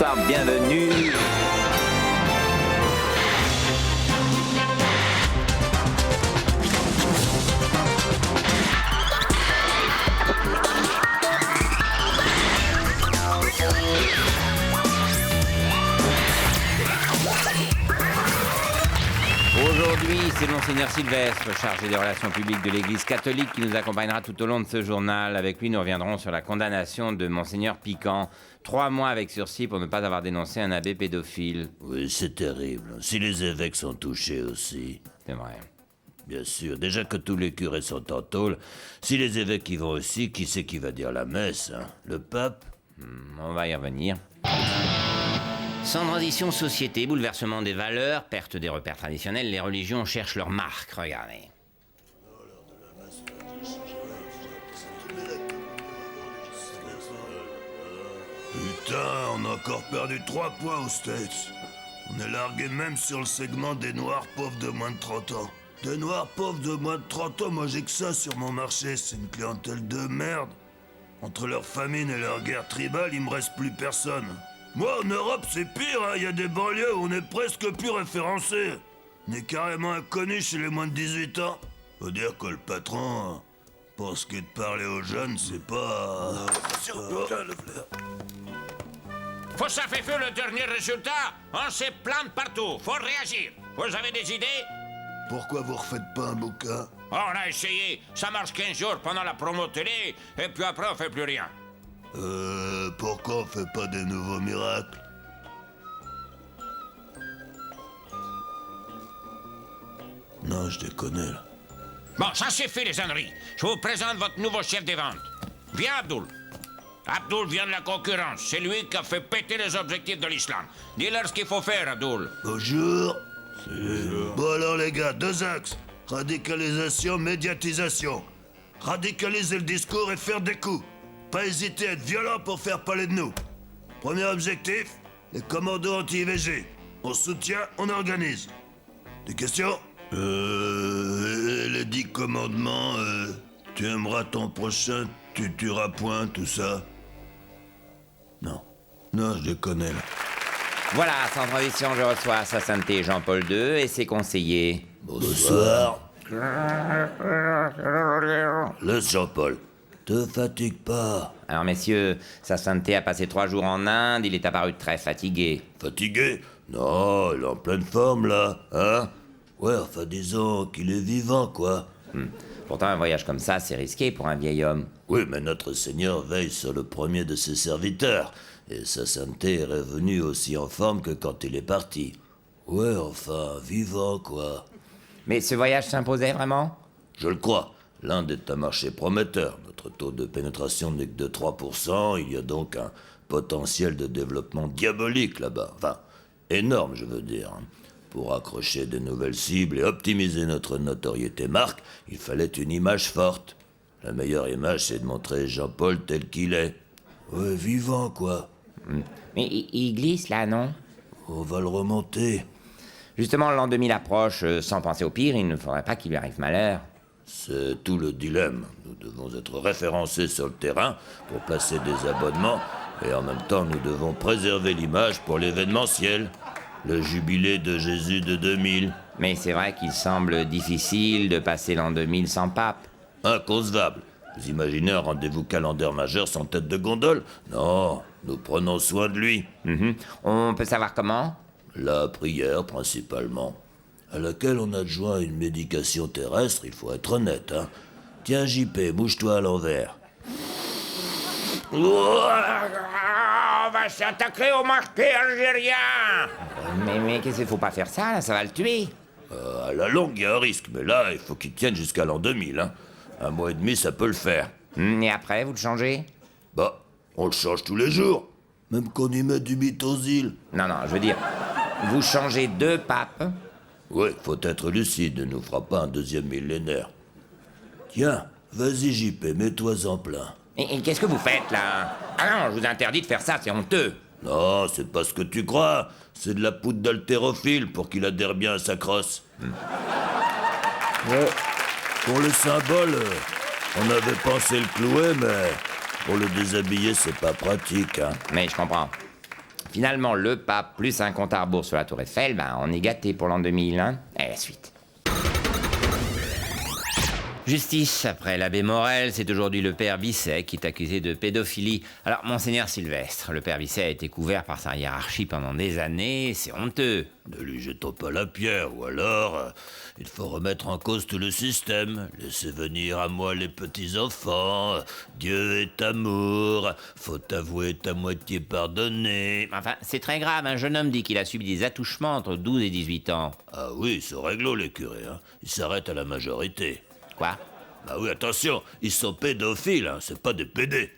bonsoir, bienvenue. Aujourd'hui, c'est Monseigneur Sylvestre, chargé des relations publiques de l'Église catholique, qui nous accompagnera tout au long de ce journal. Avec lui, nous reviendrons sur la condamnation de Monseigneur Piquant. 3 mois avec sursis pour ne pas avoir dénoncé un abbé pédophile. Oui, c'est terrible. Si les évêques sont touchés aussi. C'est vrai. Bien sûr, déjà que tous les curés sont en tôle, si les évêques y vont aussi, qui c'est qui va dire la messe, hein? Le pape? On va y revenir. Sans transition, société, bouleversement des valeurs, perte des repères traditionnels, les religions cherchent leur marque, regardez. Putain, on a encore perdu 3 points aux States. On est largué même sur le segment des noirs pauvres de moins de 30 ans. Des noirs pauvres de moins de 30 ans, moi j'ai que ça sur mon marché, c'est une clientèle de merde. Entre leur famine et leur guerre tribale, il me reste plus personne. Moi, en Europe, c'est pire, hein. Y a des banlieues où on est presque plus référencé. On est carrément inconnu chez les moins de 18 ans. Faut dire que le patron pense que de parler aux jeunes, c'est pas... Faut s'afficher le dernier résultat. On se plante partout. Faut réagir. Vous avez des idées? Pourquoi vous refaites pas un bouquin? On a essayé. Ça marche 15 jours pendant la promo télé, et puis après, on fait plus rien. Pourquoi on fait pas des nouveaux miracles? Non, je déconne, là. Bon, ça suffit, les âneries. Je vous présente votre nouveau chef des ventes. Viens, Abdoul. Abdoul vient de la concurrence. C'est lui qui a fait péter les objectifs de l'islam. Dis-leur ce qu'il faut faire, Abdoul. Bonjour. Bon alors les gars, 2 axes. Radicalisation, médiatisation. Radicaliser le discours et faire des coups. Pas hésiter à être violent pour faire parler de nous. Premier objectif, les commandos anti-IVG. On soutient, on organise. Des questions? Les 10 commandements, tu aimeras ton prochain, tu tueras point, tout ça. Non. Non, je déconne, là. Voilà, sans transition, je reçois Sa Sainteté Jean-Paul II et ses conseillers. Bonsoir. Laisse Jean-Paul. Te fatigue pas. Alors messieurs, Sa Sainteté a passé 3 jours en Inde, il est apparu très fatigué. Fatigué? Non, il est en pleine forme, là, hein? Ouais, enfin, disons qu'il est vivant, quoi. Pourtant, un voyage comme ça, c'est risqué pour un vieil homme. Oui, mais notre Seigneur veille sur le premier de ses serviteurs, et Sa Sainteté est revenu aussi en forme que quand il est parti. Ouais, enfin, vivant, quoi. Mais ce voyage s'imposait vraiment? Je le crois. L'Inde est un marché prometteur. Notre taux de pénétration n'est que de 3%. Il y a donc un potentiel de développement diabolique là-bas. Enfin, énorme, je veux dire. Pour accrocher de nouvelles cibles et optimiser notre notoriété marque, il fallait une image forte. La meilleure image, c'est de montrer Jean-Paul tel qu'il est. Ouais, vivant, quoi. Mais il glisse là, non? On va le remonter. Justement, l'an 2000 approche, sans penser au pire, il ne faudrait pas qu'il lui arrive malheur. C'est tout le dilemme. Nous devons être référencés sur le terrain pour placer des abonnements et en même temps nous devons préserver l'image pour l'événementiel, le jubilé de Jésus de 2000. Mais c'est vrai qu'il semble difficile de passer l'an 2000 sans pape. Inconcevable. Vous imaginez un rendez-vous calendaire majeur sans tête de gondole? Non, nous prenons soin de lui. On peut savoir comment? La prière principalement, à laquelle on adjoint une médication terrestre, il faut être honnête, hein. Tiens, JP, bouge-toi à l'envers. On va s'attaquer au marqué algérien. Mais qu'est-ce qu'il faut pas faire ça, là, ça va le tuer. À la longue, il y a un risque, mais là, il faut qu'il tienne jusqu'à l'an 2000, hein. 1 mois et demi, ça peut le faire. Et après, vous le changez? Bah, on le change tous les jours. Même qu'on y met du mitosil. Non, je veux dire, vous changez 2 papes. Ouais, faut être lucide, ne nous fera pas un 2e millénaire. Tiens, vas-y JP, mets-toi en plein. Et qu'est-ce que vous faites, là? Ah non, je vous interdis de faire ça, c'est honteux. Non, c'est pas ce que tu crois. C'est de la poudre d'haltérophile pour qu'il adhère bien à sa crosse. Ouais. Pour le symbole, on avait pensé le clouer, mais pour le déshabiller, c'est pas pratique, hein. Mais je comprends. Finalement, le pape plus un compte à rebours sur la Tour Eiffel, on est gâté pour l'an 2000, hein. Et la suite. Justice, après l'abbé Morel, c'est aujourd'hui le père Bisset qui est accusé de pédophilie. Alors, monseigneur Sylvestre, le père Bisset a été couvert par sa hiérarchie pendant des années, c'est honteux. Ne lui jetons pas la pierre, ou alors, il faut remettre en cause tout le système. Laissez venir à moi les petits-enfants, Dieu est amour, faut avouer ta moitié pardonnée. Enfin, c'est très grave, un jeune homme dit qu'il a subi des attouchements entre 12 et 18 ans. Ah oui, c'est réglo les curés, hein. Ils s'arrêtent à la majorité. Quoi? Bah oui, attention, ils sont pédophiles, hein, c'est pas des pédés.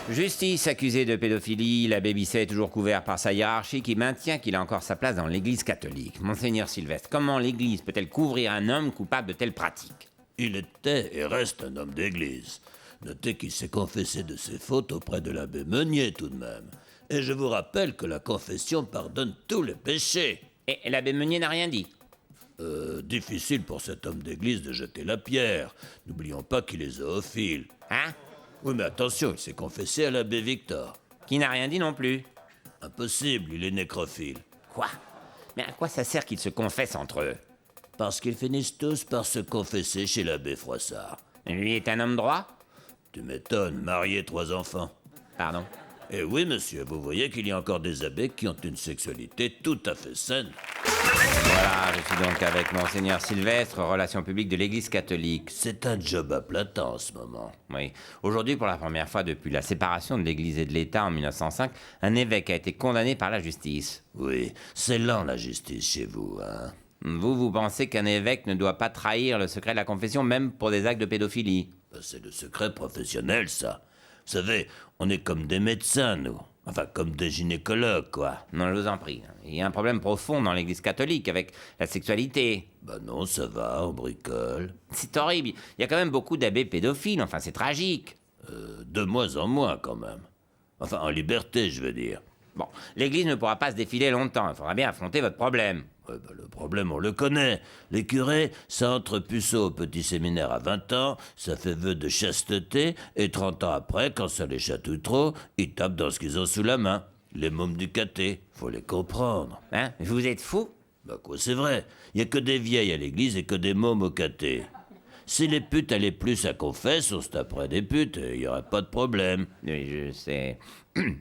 Justice, accusé de pédophilie, l'abbé Bisset est toujours couvert par sa hiérarchie qui maintient qu'il a encore sa place dans l'église catholique. Monseigneur Sylvestre, comment l'église peut-elle couvrir un homme coupable de telles pratiques? Il était et reste un homme d'église. Notez qu'il s'est confessé de ses fautes auprès de l'abbé Meunier tout de même. Et je vous rappelle que la confession pardonne tous les péchés. Et l'abbé Meunier n'a rien dit? Difficile pour cet homme d'église de jeter la pierre. N'oublions pas qu'il est zoophile. Hein? Oui, mais attention, il s'est confessé à l'abbé Victor. Qui n'a rien dit non plus? Impossible, il est nécrophile. Quoi? Mais à quoi ça sert qu'ils se confessent entre eux? Parce qu'ils finissent tous par se confesser chez l'abbé Froissart. Lui est un homme droit? Tu m'étonnes, marié, 3 enfants. Pardon? Eh oui, monsieur, vous voyez qu'il y a encore des abbés qui ont une sexualité tout à fait saine. Voilà, je suis donc avec Monseigneur Sylvestre, relations publiques de l'Église catholique. C'est un job à plein temps en ce moment. Oui. Aujourd'hui, pour la première fois depuis la séparation de l'Église et de l'État en 1905, un évêque a été condamné par la justice. Oui, c'est lent la justice chez vous, hein. Vous pensez qu'un évêque ne doit pas trahir le secret de la confession, même pour des actes de pédophilie? C'est le secret professionnel, ça. Vous savez, on est comme des médecins, nous. Enfin, comme des gynécologues, quoi. Non, je vous en prie. Il y a un problème profond dans l'Église catholique avec la sexualité. Bah non, ça va, on bricole. C'est horrible. Il y a quand même beaucoup d'abbés pédophiles. Enfin, c'est tragique. De moins en moins, quand même. Enfin, en liberté, je veux dire. Bon, l'Église ne pourra pas se défiler longtemps. Il faudra bien affronter votre problème. Ouais, bah, le problème, on le connaît. Les curés, ça entre puceau au petit séminaire à 20 ans, ça fait vœu de chasteté, et 30 ans après, quand ça les chatouille trop, ils tapent dans ce qu'ils ont sous la main. Les mômes du caté, faut les comprendre. Hein? Vous êtes fou? Bah quoi, c'est vrai. Y a que des vieilles à l'église et que des mômes au caté. Si les putes allaient plus à confesse, on se taperait des putes, et y aurait pas de problème. Oui, je sais.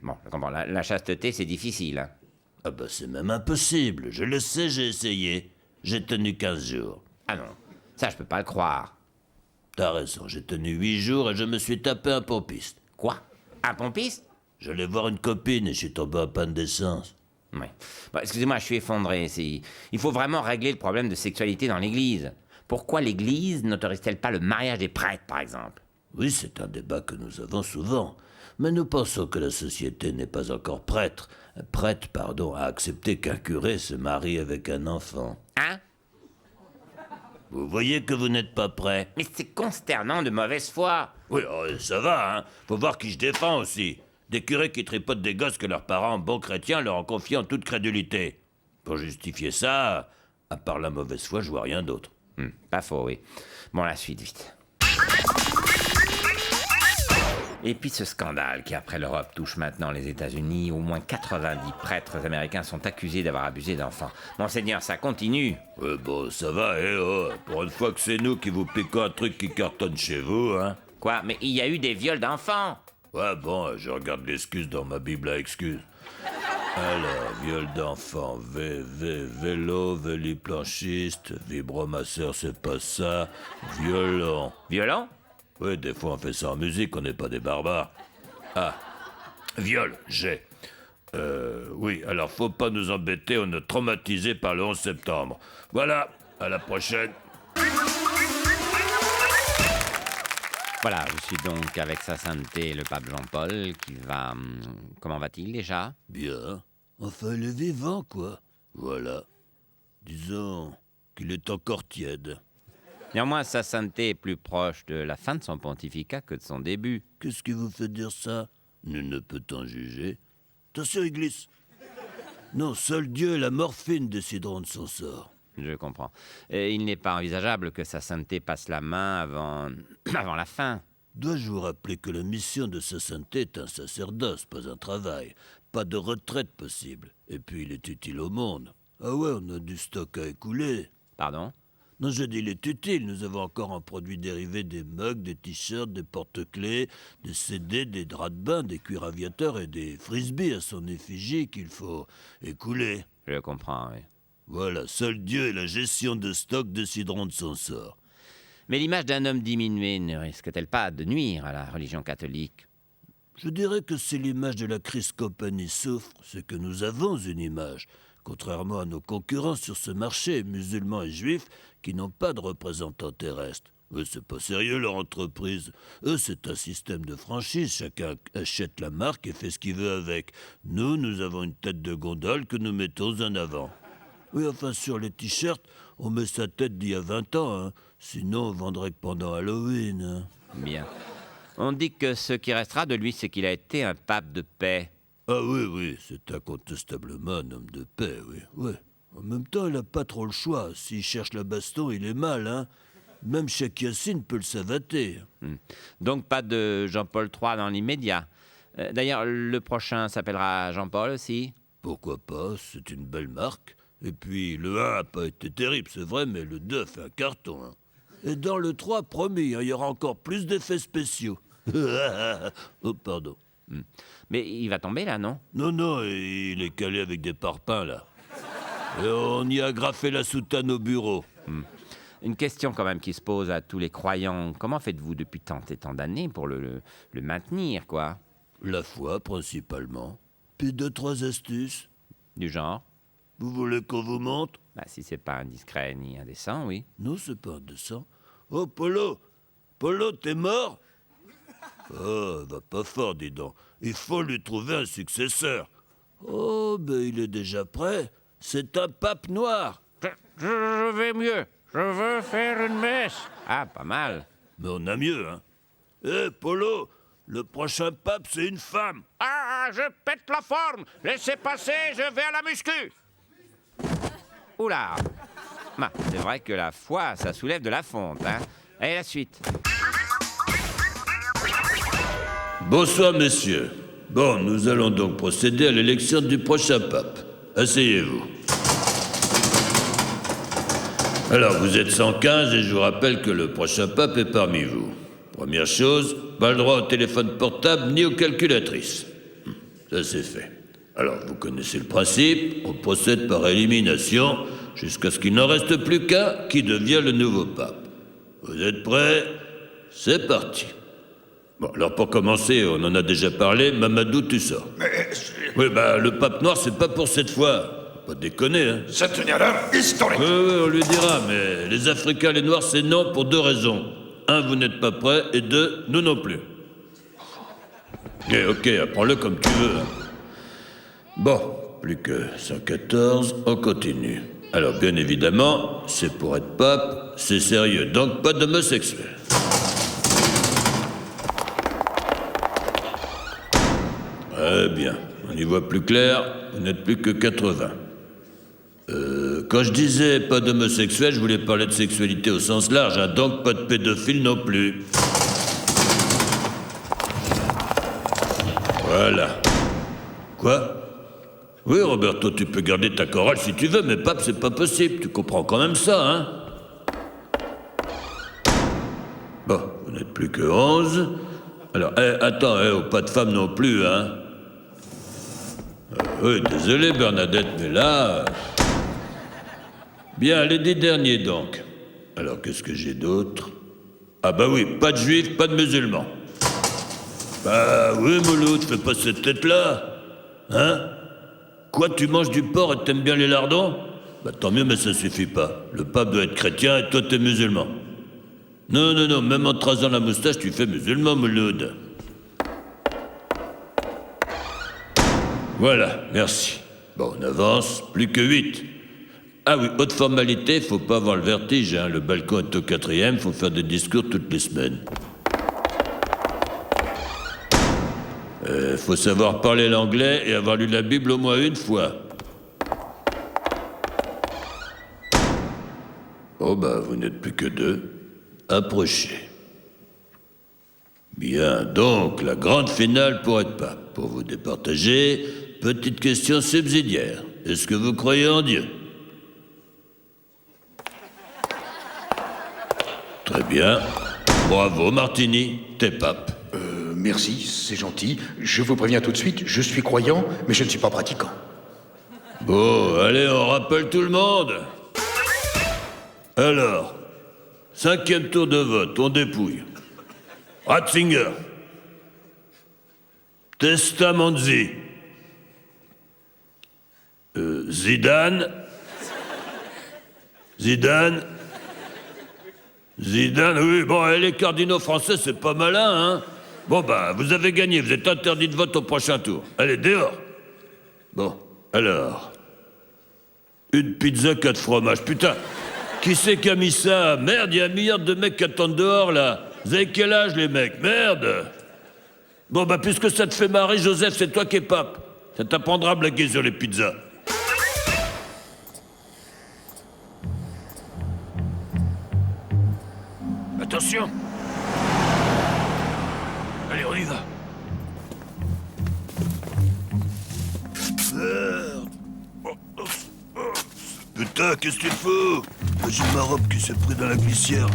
Bon, je comprends. La chasteté, c'est difficile. Hein. Ah bah c'est même impossible, je le sais, j'ai essayé. J'ai tenu 15 jours. Ah non, ça je peux pas le croire. T'as raison, j'ai tenu 8 jours et je me suis tapé un pompiste. Quoi? Un pompiste? J'allais voir une copine et je suis tombé en panne d'essence. Oui. Bon, excusez-moi, je suis effondré. Il faut vraiment régler le problème de sexualité dans l'Église. Pourquoi l'Église n'autorise-t-elle pas le mariage des prêtres, par exemple? Oui, c'est un débat que nous avons souvent. Mais nous pensons que la société n'est pas encore prête à accepter qu'un curé se marie avec un enfant. Hein? Vous voyez que vous n'êtes pas prêt. Mais c'est consternant de mauvaise foi. Oui, ça va, hein. Faut voir qui je défends aussi. Des curés qui tripotent des gosses que leurs parents, bons chrétiens, leur ont confiés en toute crédulité. Pour justifier ça, à part la mauvaise foi, je vois rien d'autre. Pas faux, oui. Bon, la suite, vite. Et puis ce scandale qui, après l'Europe, touche maintenant les États-Unis. Au moins 90 prêtres américains sont accusés d'avoir abusé d'enfants. Monseigneur, ça continue. Ouais, bon, ça va, pour une fois que c'est nous qui vous piquons un truc qui cartonne chez vous, hein. Quoi? Mais il y a eu des viols d'enfants. Ouais, bon, je regarde l'excuse dans ma Bible à excuses. Alors, viol d'enfant, vélo, véliplanchiste, vibromasseur, c'est pas ça, violon. Violent? Oui, des fois on fait ça en musique, on n'est pas des barbares. Ah, viol, j'ai. Oui, alors faut pas nous embêter, on est traumatisés par le 11 septembre. Voilà, à la prochaine. Voilà, je suis donc avec sa sainteté le pape Jean-Paul qui va... Comment va-t-il déjà? Bien. Enfin, il est vivant, quoi. Voilà. Disons qu'il est encore tiède. Néanmoins, sa sainteté est plus proche de la fin de son pontificat que de son début. Qu'est-ce qui vous fait dire ça? Nul ne peut en juger. Attention, il glisse. Non, seul Dieu et la morphine décideront de son sort. Je comprends. Et il n'est pas envisageable que sa sainteté passe la main avant la fin. Dois-je vous rappeler que la mission de sa sainteté est un sacerdoce, pas un travail. Pas de retraite possible. Et puis il est utile au monde. Ah ouais, on a du stock à écouler. Pardon? Non, je dis il est utile. Nous avons encore en produits dérivés des mugs, des t-shirts, des porte-clés, des CD, des draps de bain, des cuirs aviateurs et des frisbees à son effigie qu'il faut écouler. Je comprends, oui. Voilà, seul Dieu et la gestion de stock décideront de son sort. Mais l'image d'un homme diminué ne risque-t-elle pas de nuire à la religion catholique? Je dirais que si l'image de la crise compagnie souffre, c'est que nous avons une image, contrairement à nos concurrents sur ce marché, musulmans et juifs, qui n'ont pas de représentants terrestres. Eux, c'est pas sérieux leur entreprise. Eux, c'est un système de franchise. Chacun achète la marque et fait ce qu'il veut avec. Nous avons une tête de gondole que nous mettons en avant. Oui, enfin, sur les t-shirts, on met sa tête d'il y a 20 ans, hein. Sinon, on vendrait que pendant Halloween, hein. Bien. On dit que ce qui restera de lui, c'est qu'il a été un pape de paix. Ah oui, c'est incontestablement un homme de paix, oui. En même temps, il n'a pas trop le choix. S'il cherche la baston, il est mal, hein. Même Cheikh Yassine peut le savater. Donc pas de Jean-Paul III dans l'immédiat. D'ailleurs, le prochain s'appellera Jean-Paul aussi? Pourquoi pas, c'est une belle marque. Et puis, le 1 n'a pas été terrible, c'est vrai, mais le 2 fait un carton, hein. Et dans le 3, promis, hein, il y aura encore plus d'effets spéciaux. Oh, pardon. Mais il va tomber là, non? Non, il est calé avec des parpaings, là. Et on y a graffé la soutane au bureau. Une question quand même qui se pose à tous les croyants. Comment faites-vous depuis tant et tant d'années pour le maintenir, quoi? La foi, principalement. Puis 2-3 astuces. Du genre? Vous voulez qu'on vous montre? Bah, si c'est pas indiscret ni indécent, oui. Non, c'est pas indécent. Oh, Polo, t'es mort? Oh, va pas fort, dis donc. Il faut lui trouver un successeur. Oh, ben il est déjà prêt. C'est un pape noir. Je vais mieux. Je veux faire une messe. Ah, pas mal. Mais on a mieux, hein. Polo, le prochain pape, c'est une femme. Ah, je pète la forme. Laissez passer, je vais à la muscu. Oula! Bah, c'est vrai que la foi, ça soulève de la fonte, hein. Allez, la suite. Bonsoir, messieurs. Bon, nous allons donc procéder à l'élection du prochain pape. Asseyez-vous. Alors, vous êtes 115 et je vous rappelle que le prochain pape est parmi vous. Première chose, pas le droit au téléphone portable ni aux calculatrices. Ça, c'est fait. Alors, vous connaissez le principe, on procède par élimination jusqu'à ce qu'il n'en reste plus qu'un qui devient le nouveau pape. Vous êtes prêts? C'est parti. Bon, alors pour commencer, on en a déjà parlé, Mamadou, tu sors. Mais Oui, le pape noir, c'est pas pour cette fois. Pas déconner, hein. c'est une erreur historique. Oui, on lui dira, mais les Africains, les Noirs, c'est non pour 2 raisons. 1, vous n'êtes pas prêts, et 2, nous non plus. Ok, apprends-le comme tu veux, hein. Bon, plus que 114, on continue. Alors, bien évidemment, c'est pour être pape, c'est sérieux, donc pas d'homosexuel. Très bien, on y voit plus clair, vous n'êtes plus que 80. Quand je disais pas d'homosexuel, je voulais parler de sexualité au sens large, hein, donc pas de pédophile non plus. Voilà. Quoi? Oui, Roberto, tu peux garder ta chorale si tu veux, mais pape, c'est pas possible. Tu comprends quand même ça, hein? Bon, vous n'êtes plus que 11. Alors, attends, pas de femme non plus, hein? Oui, désolé, Bernadette, mais là... Bien, les 10 derniers, donc. Alors, qu'est-ce que j'ai d'autre? Ah bah oui, pas de juifs, pas de musulmans. Bah oui, Mouloud, fais pas cette tête-là. Hein? Quoi, tu manges du porc et t'aimes bien les lardons? Bah tant mieux, mais ça suffit pas. Le pape doit être chrétien et toi t'es musulman. Non, même en te rasant la moustache, tu fais musulman, Mouloud. Voilà, merci. Bon, on avance, plus que 8. Ah oui, autre formalité, faut pas avoir le vertige, hein. Le balcon est au 4e, faut faire des discours toutes les semaines. Faut savoir parler l'anglais et avoir lu la Bible au moins une fois. Oh vous n'êtes plus que 2. Approchez. Bien, donc, la grande finale pour être pape. Pour vous départager, petite question subsidiaire. Est-ce que vous croyez en Dieu? Très bien. Bravo, Martini, t'es pape. Merci, c'est gentil. Je vous préviens tout de suite, je suis croyant, mais je ne suis pas pratiquant. Bon, allez, on rappelle tout le monde. Alors, 5e tour de vote, on dépouille. Ratzinger. Testamanzi. Zidane. Zidane, oui, bon, les cardinaux français, c'est pas malin, hein. Bon, bah, vous avez gagné, vous êtes interdit de vote au prochain tour. Allez, dehors. Bon, alors... Une pizza 4 fromages, putain. Qui c'est qui a mis ça? Merde, il y a un milliard de mecs qui attendent dehors, là. Vous avez quel âge, les mecs? Merde. Bon, bah, puisque ça te fait marrer, Joseph, c'est toi qui es pape. Ça t'apprendra à blaguer sur les pizzas. Attention. Allez, on y va. Merde. Putain, qu'est-ce que tu fous? J'ai ma robe qui s'est pris dans la glissière.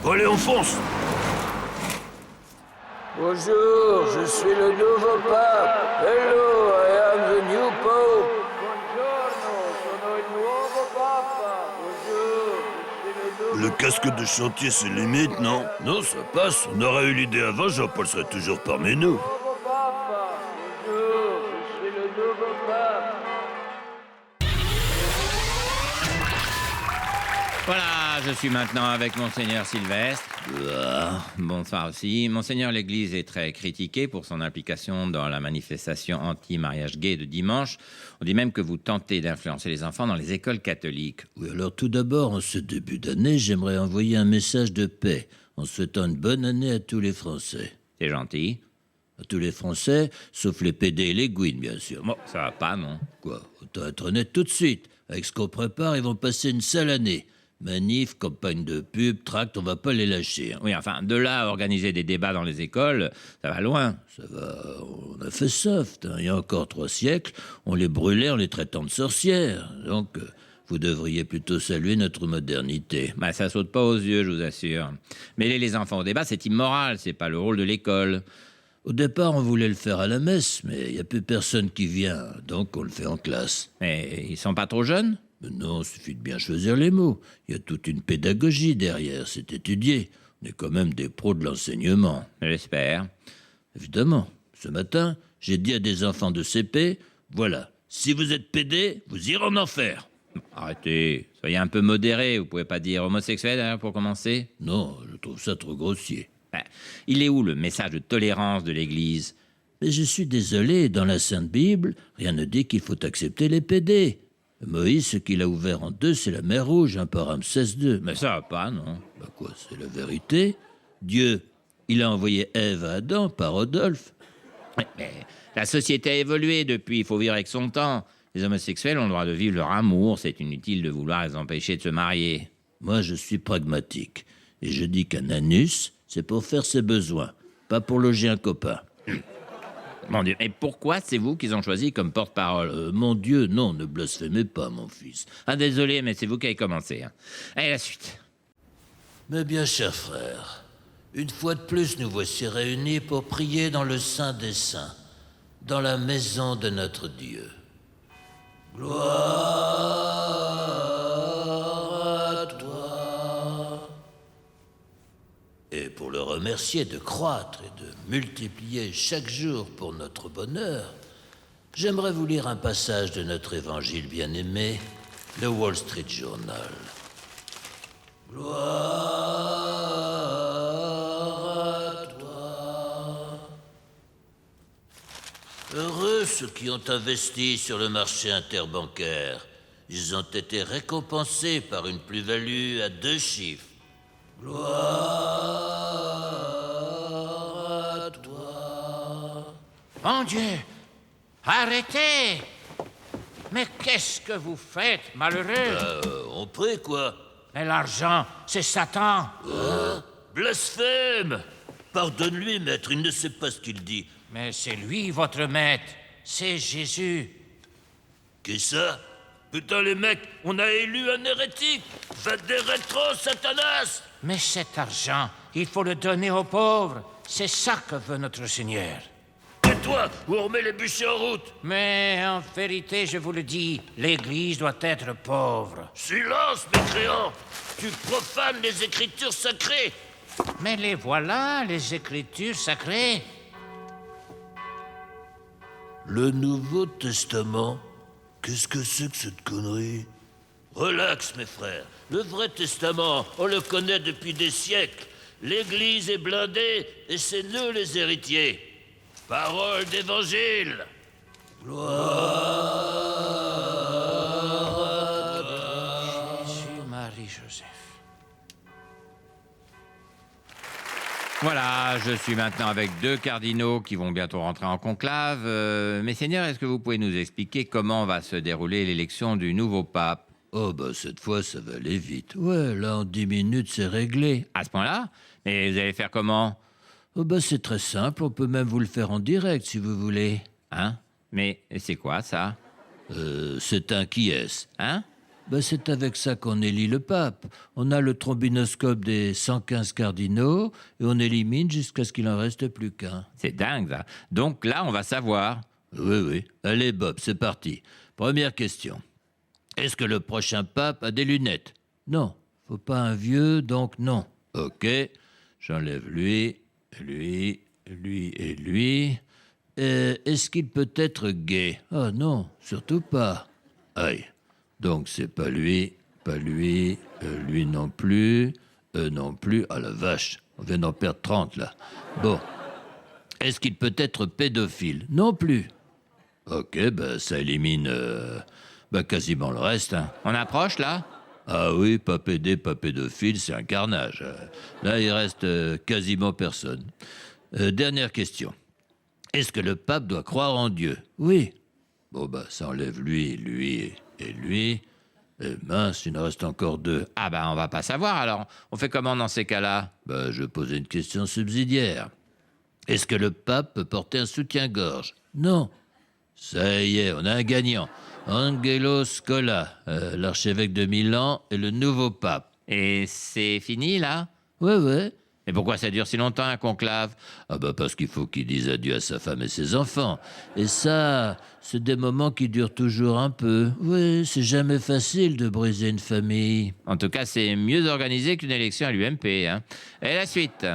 Bon, allez, on fonce. Bonjour, je suis le nouveau pape. Hello, I am the new pope. Buongiorno, sono il nuovo papa. Bonjour, je suis le nouveau... Le casque de chantier, c'est limite, non? Non, ça passe. On aurait eu l'idée avant, Jean-Paul serait toujours parmi nous. nouveau papa. Bonjour, je suis le nouveau pape. Voilà, je suis maintenant avec Monseigneur Sylvestre. Bonsoir aussi. Monseigneur, l'Église est très critiquée pour son implication dans la manifestation anti-mariage gay de dimanche. On dit même que vous tentez d'influencer les enfants dans les écoles catholiques. Oui, alors tout d'abord, en ce début d'année, j'aimerais envoyer un message de paix en souhaitant une bonne année à tous les Français. C'est gentil. À tous les Français, sauf les PD et les Gouines, bien sûr. Bon, ça va pas, non? Quoi? Autant être honnête tout de suite. Avec ce qu'on prépare, ils vont passer une sale année. Manif, campagne de pub, tract, on va pas les lâcher. Hein. Oui, enfin, de là à organiser des débats dans les écoles, ça va loin. Ça va, on a fait soft. Hein. Il y a encore 3 siècles, on les brûlait en les traitant de sorcières. Donc, vous devriez plutôt saluer notre modernité. Bah, ça saute pas aux yeux, je vous assure. Mêler les enfants au débat, c'est immoral, c'est pas le rôle de l'école. Au départ, on voulait le faire à la messe, mais il n'y a plus personne qui vient, donc on le fait en classe. Mais ils sont pas trop jeunes? Mais non, il suffit de bien choisir les mots. Il y a toute une pédagogie derrière, c'est étudié. On est quand même des pros de l'enseignement. J'espère. Évidemment. Ce matin, j'ai dit à des enfants de CP, voilà, si vous êtes pédé, vous irez en enfer. Arrêtez, soyez un peu modéré, vous pouvez pas dire homosexuel hein, pour commencer? Non, je trouve ça trop grossier. Il est où le message de tolérance de l'Église? Mais je suis désolé, dans la Sainte Bible, rien ne dit qu'il faut accepter les pédés. Moïse, ce qu'il a ouvert en 2, c'est la mer Rouge, un par Ramsès II. Mais ça va pas, non? Bah quoi, c'est la vérité. Dieu, il a envoyé Ève à Adam par Rodolphe. Mais la société a évolué depuis, il faut vivre avec son temps. Les homosexuels ont le droit de vivre leur amour, c'est inutile de vouloir les empêcher de se marier. Moi, je suis pragmatique. Et je dis qu'un anus, c'est pour faire ses besoins, pas pour loger un copain. Mon Dieu, et pourquoi c'est vous qu'ils ont choisi comme porte-parole? Mon Dieu, non, ne blasphémez pas, mon fils. Ah, désolé, mais c'est vous qui avez commencé. Hein. Allez, la suite. Mes bien chers frères, une fois de plus, nous voici réunis pour prier dans le Saint des Saints, dans la maison de notre Dieu. Gloire à toi. Et pour le remercier de croître et de multiplier chaque jour pour notre bonheur, j'aimerais vous lire un passage de notre évangile bien-aimé, le Wall Street Journal. Gloire à toi. Heureux ceux qui ont investi sur le marché interbancaire. Ils ont été récompensés par une plus-value à 2 chiffres. Gloire à toi. Mon Dieu, arrêtez! Mais qu'est-ce que vous faites, malheureux? On prie, quoi. Mais l'argent, c'est Satan. Blasphème! Pardonne-lui, maître, il ne sait pas ce qu'il dit. Mais c'est lui, votre maître. C'est Jésus. Qu'est-ce ça? Putain, les mecs, on a élu un hérétique. Faites des rétros, Satanas. Mais cet argent, il faut le donner aux pauvres. C'est ça que veut notre Seigneur. Et toi, où on met les bûchers en route? Mais en vérité, je vous le dis, l'Église doit être pauvre. Silence, mécréant. Tu profanes les écritures sacrées. Mais les voilà, les Écritures sacrées. Le Nouveau Testament? Qu'est-ce que c'est que cette connerie? Relax, mes frères. Le vrai testament, on le connaît depuis des siècles. L'Église est blindée et c'est nous les héritiers. Parole d'évangile. Jésus, Marie, Joseph. Voilà, je suis maintenant avec 2 cardinaux qui vont bientôt rentrer en conclave. Messeigneurs, est-ce que vous pouvez nous expliquer comment va se dérouler l'élection du nouveau pape? Oh, bah, cette fois, ça va aller vite. Ouais, là, en 10 minutes, c'est réglé. À ce point-là? Et vous allez faire comment? Oh, bah, c'est très simple. On peut même vous le faire en direct, si vous voulez. Hein? Mais c'est quoi, ça? C'est un qui est-ce? Hein? Ben, c'est avec ça qu'on élit le pape. On a le trombinoscope des 115 cardinaux et on élimine jusqu'à ce qu'il en reste plus qu'un. C'est dingue, ça. Donc là, on va savoir. Oui, oui. Allez, Bob, c'est parti. Première question. Est-ce que le prochain pape a des lunettes? Non. Faut pas un vieux, donc non. Ok. J'enlève lui et lui. Est-ce qu'il peut être gay? Ah non, surtout pas. Aïe. Donc c'est pas lui lui non plus, non plus. Ah la vache, on vient d'en perdre 30 là. Bon. Est-ce qu'il peut être pédophile? Non plus. Ok, ben ça élimine quasiment le reste. Hein. On approche, là? Ah oui, pas pédé, pas pédophile, c'est un carnage. Là, il reste quasiment personne. Dernière question. Est-ce que le pape doit croire en Dieu? Oui. Bon, bah, ça enlève lui et lui. Et mince, il en reste encore 2. Ah bah, on va pas savoir, alors. On fait comment dans ces cas-là? Bah, je posais une question subsidiaire. Est-ce que le pape peut porter un soutien-gorge? Non. Ça y est, on a un gagnant. Angelo Scola, l'archevêque de Milan et le nouveau pape. Et c'est fini, là? Ouais. Mais pourquoi ça dure si longtemps, un conclave? Ah bah parce qu'il faut qu'il dise adieu à sa femme et ses enfants. Et ça, c'est des moments qui durent toujours un peu. Oui, c'est jamais facile de briser une famille. En tout cas, c'est mieux organisé qu'une élection à l'UMP. Hein. Et la suite?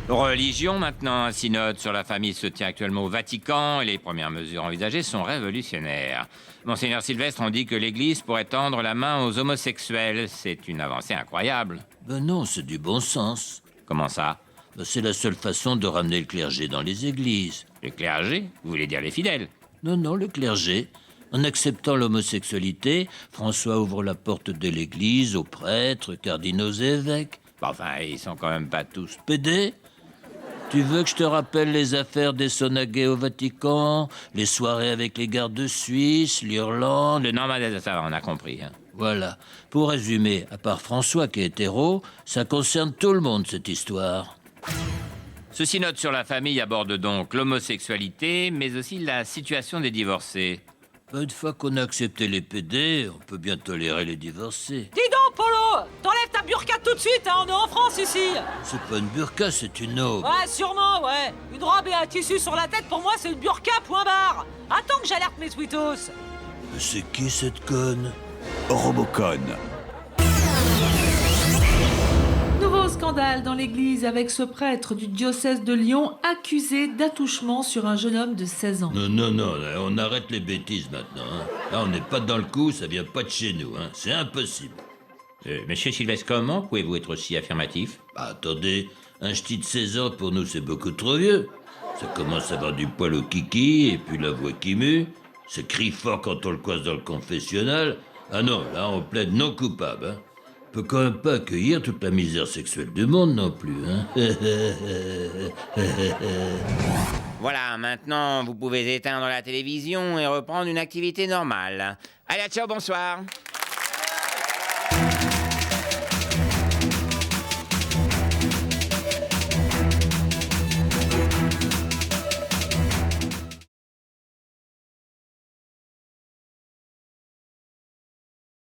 Religion maintenant, un synode sur la famille se tient actuellement au Vatican et les premières mesures envisagées sont révolutionnaires. Monseigneur Sylvestre, on dit que l'Église pourrait tendre la main aux homosexuels. C'est une avancée incroyable. Ben non, c'est du bon sens. Comment ça? Ben c'est la seule façon de ramener le clergé dans les églises. Le clergé? Vous voulez dire les fidèles? Non, le clergé. En acceptant l'homosexualité, François ouvre la porte de l'église aux prêtres, cardinaux et évêques. Enfin, ils sont quand même pas tous pédés. Tu veux que je te rappelle les affaires des sonaguets au Vatican, les soirées avec les gardes suisses, l'Irlande... Non, mais ça va, on a compris. Hein. Voilà. Pour résumer, à part François qui est hétéro, ça concerne tout le monde, cette histoire. Ce synode sur la famille aborde donc l'homosexualité, mais aussi la situation des divorcés. Une fois qu'on a accepté les PD, on peut bien tolérer les divorcés. Dis donc, Polo, t'enlèves ta burqa tout de suite, hein, on est en France ici. C'est pas une burqa, c'est une aube. Ouais, sûrement, ouais. Une robe et un tissu sur la tête, pour moi, c'est une burqa, point barre. Attends que j'alerte mes tweetos. Mais c'est qui cette conne? Robocon. Nouveau scandale dans l'église avec ce prêtre du diocèse de Lyon accusé d'attouchement sur un jeune homme de 16 ans. Non, on arrête les bêtises maintenant. Hein. Là, on n'est pas dans le coup, ça vient pas de chez nous. Hein. C'est impossible. Monsieur Sylvestre, comment pouvez-vous être aussi affirmatif? Attendez, un ch'ti de 16 ans, pour nous, c'est beaucoup trop vieux. Ça commence à avoir du poil au kiki, et puis la voix qui mue. Ça crie fort quand on le coince dans le confessionnal. Ah non, là, on plaide non coupable. Hein. On peut quand même pas accueillir toute la misère sexuelle du monde non plus, hein. Voilà, maintenant, vous pouvez éteindre la télévision et reprendre une activité normale. Allez, ciao, bonsoir.